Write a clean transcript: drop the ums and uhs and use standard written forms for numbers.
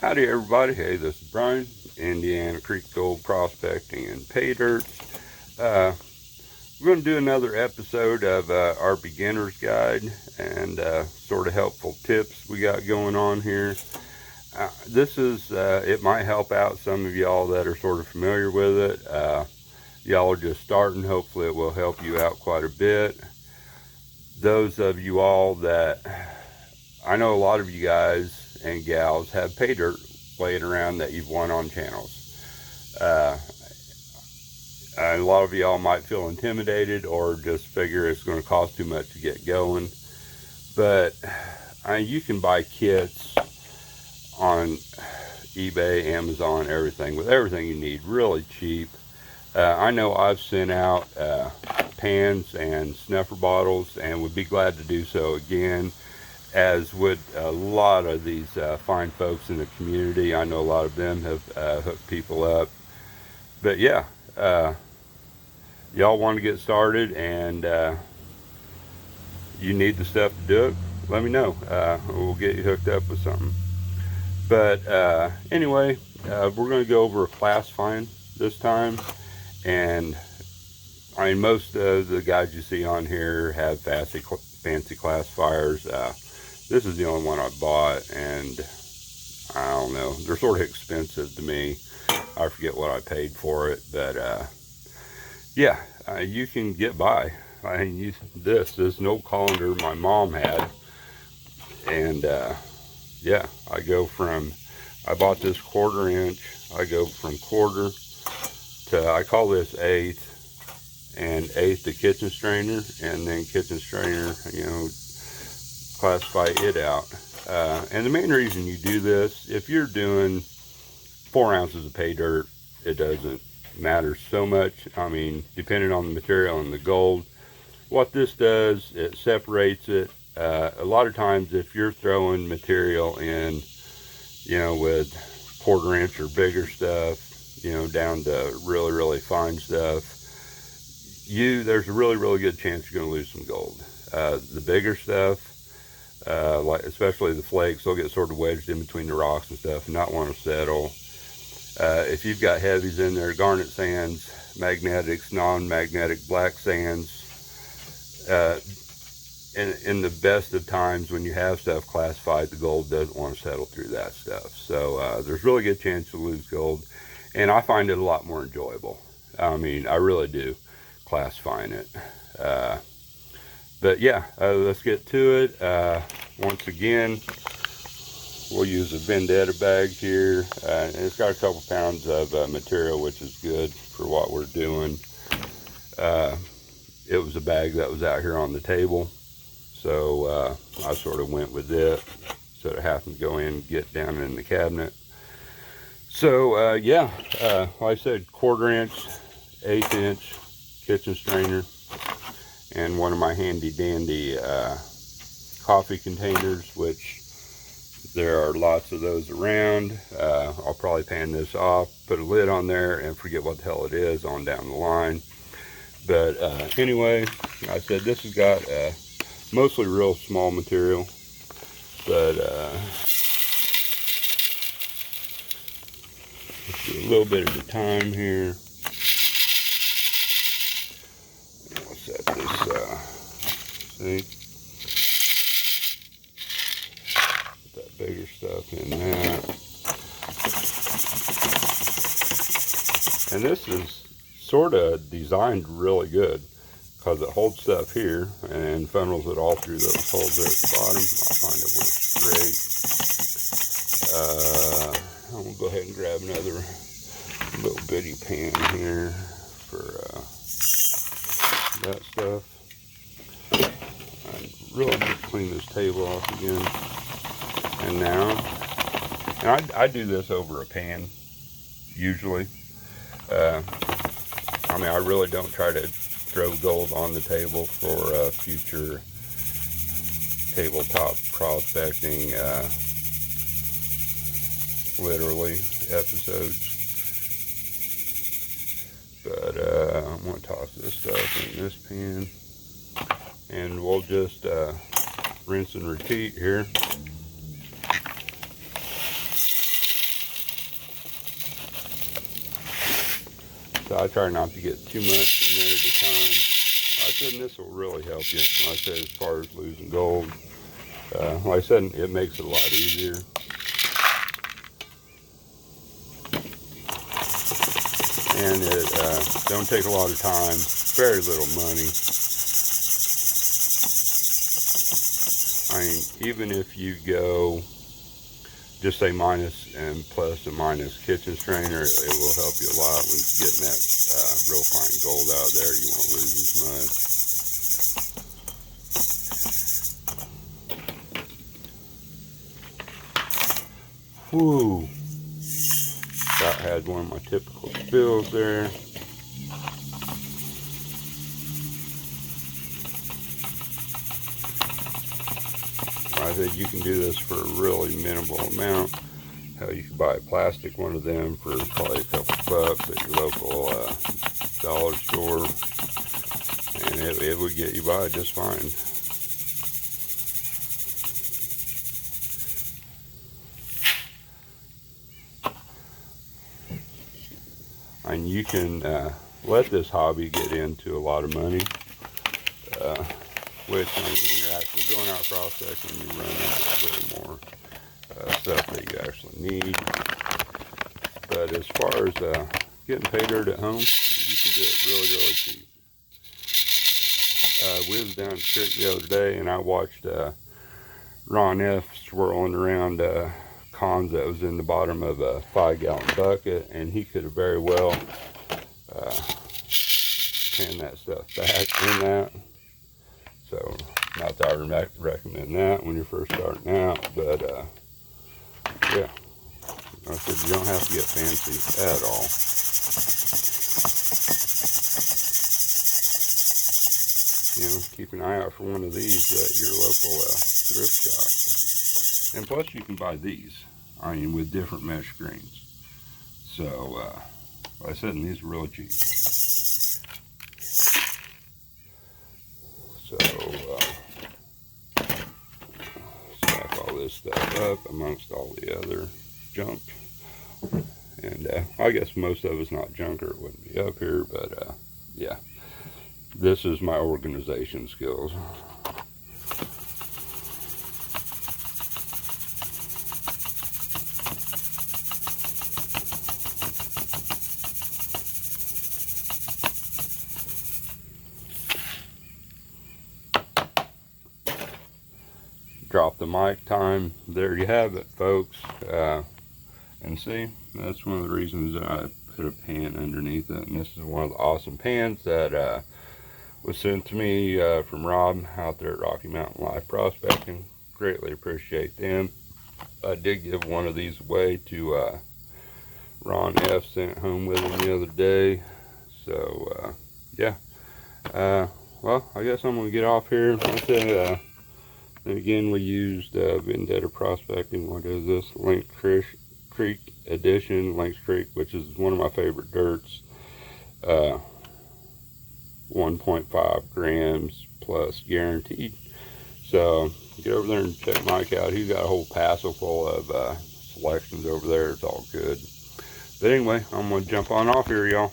Howdy everybody, hey, this is Brian, Indiana Creek Gold Prospecting and Paydirt. We're going to do another episode of our beginner's guide and sort of helpful tips we got going on here. It might help out some of y'all that are sort of familiar with it. Y'all are just starting, hopefully it will help you out quite a bit. Those of you all that, I know a lot of you guys and gals have pay dirt laying around that you've won on channels. A lot of y'all might feel intimidated or just figure it's going to cost too much to get going, but you can buy kits on eBay, Amazon, everything, with everything you need, really cheap. I know I've sent out pans and snuffer bottles and would be glad to do so again, as would a lot of these fine folks in the community. I know a lot of them have hooked people up. But yeah, y'all want to get started and you need the stuff to do it, let me know. We'll get you hooked up with something. But anyway, we're going to go over classifying this time. And I mean, most of the guys you see on here have fancy classifiers. This is the only one I bought, and I don't know, they're sort of expensive to me. I forget what I paid for it, but yeah, you can get by. I mean, this is an old colander my mom had, and yeah, I bought this 1/4 inch. I go from quarter to, I call this eighth, and eighth to kitchen strainer, and then kitchen strainer, you know, classify it out. And the main reason you do this, if you're doing 4 ounces of pay dirt, it doesn't matter so much. I mean, depending on the material and the gold, what this does, it separates it. A lot of times if you're throwing material in, you know, with 1/4 inch or bigger stuff, you know, down to really fine stuff, there's a really good chance you're going to lose some gold. The bigger stuff, like especially the flakes, they'll get sort of wedged in between the rocks and stuff and not want to settle. If you've got heavies in there, garnet sands, magnetics, non-magnetic black sands, in the best of times when you have stuff classified, the gold doesn't want to settle through that stuff. So there's really good chance to lose gold, and I find it a lot more enjoyable. I mean, I really do, classifying it. But yeah, let's get to it. Once again, we'll use a Vendetta bag here, and it's got a couple pounds of material, which is good for what we're doing. It was a bag that was out here on the table, so I sort of went with it, so it happened to go in and get down in the cabinet. So yeah, like I said, 1/4 inch, 1/8 inch kitchen strainer, and one of my handy dandy coffee containers, which there are lots of those around. I'll probably pan this off, put a lid on there, and forget what the hell it is on down the line. But anyway, I said this has got mostly real small material, but let's do a little bit at a time here. We'll set this, see? Put that bigger stuff in that. And this is sort of designed really good because it holds stuff here and funnels it all through those holes there at the bottom. I find it works great. I'm going to go ahead and grab another little bitty pan here for that stuff. I really need to clean this table off again. And now, and I do this over a pan usually. I mean, I really don't try to throw gold on the table for future tabletop prospecting, literally, episodes. But I'm going to toss this stuff in this pan, and we'll just rinse and repeat here. So I try not to get too much in there at a time. Like I said, and this will really help you. Like I said, as far as losing gold. Like I said, it makes it a lot easier. And it don't take a lot of time, very little money. I mean, even if you go, just say minus and plus and minus kitchen strainer, it will help you a lot when getting that real fine gold out of there. You won't lose as much. Whew. About had one of my typical spills there. I said you can do this for a really minimal amount. Hell, you can buy a plastic one of them for probably a couple bucks at your local dollar store, and it would get you by just fine. And you can let this hobby get into a lot of money, which when you're actually going out prospecting, you run into a little more stuff that you actually need. But as far as getting pay dirt at home, you can do it really, really cheap. We was down the creek the other day, and I watched Ron F. swirling around cons that was in the bottom of a 5-gallon bucket, and he could have very well panned that stuff back in that. So, not that I recommend that when you're first starting out, but yeah, like I said, you don't have to get fancy at all. You know, keep an eye out for one of these at your local thrift shop. And plus, you can buy these, I mean, with different mesh screens. So, like I said, and these are really cheap. So, stack all this stuff up amongst all the other junk. And I guess most of it's not junk or it wouldn't be up here, but yeah, this is my organization skills. Drop the mic time. There you have it, folks. And see, that's one of the reasons that I put a pan underneath it. And this is one of the awesome pans that was sent to me from Rob out there at Rocky Mountain Life Prospecting. Greatly appreciate them. I did give one of these away to Ron F. Sent it home with him the other day. So yeah. Well, I guess I'm gonna get off here. Like I said, and again, we used Vendetta Prospecting. What is this? Lynx Creek Edition, Lynx Creek, which is one of my favorite dirts. 1.5 grams plus guaranteed. So get over there and check Mike out. He's got a whole passel full of selections over there. It's all good. But anyway, I'm going to jump on off here, y'all.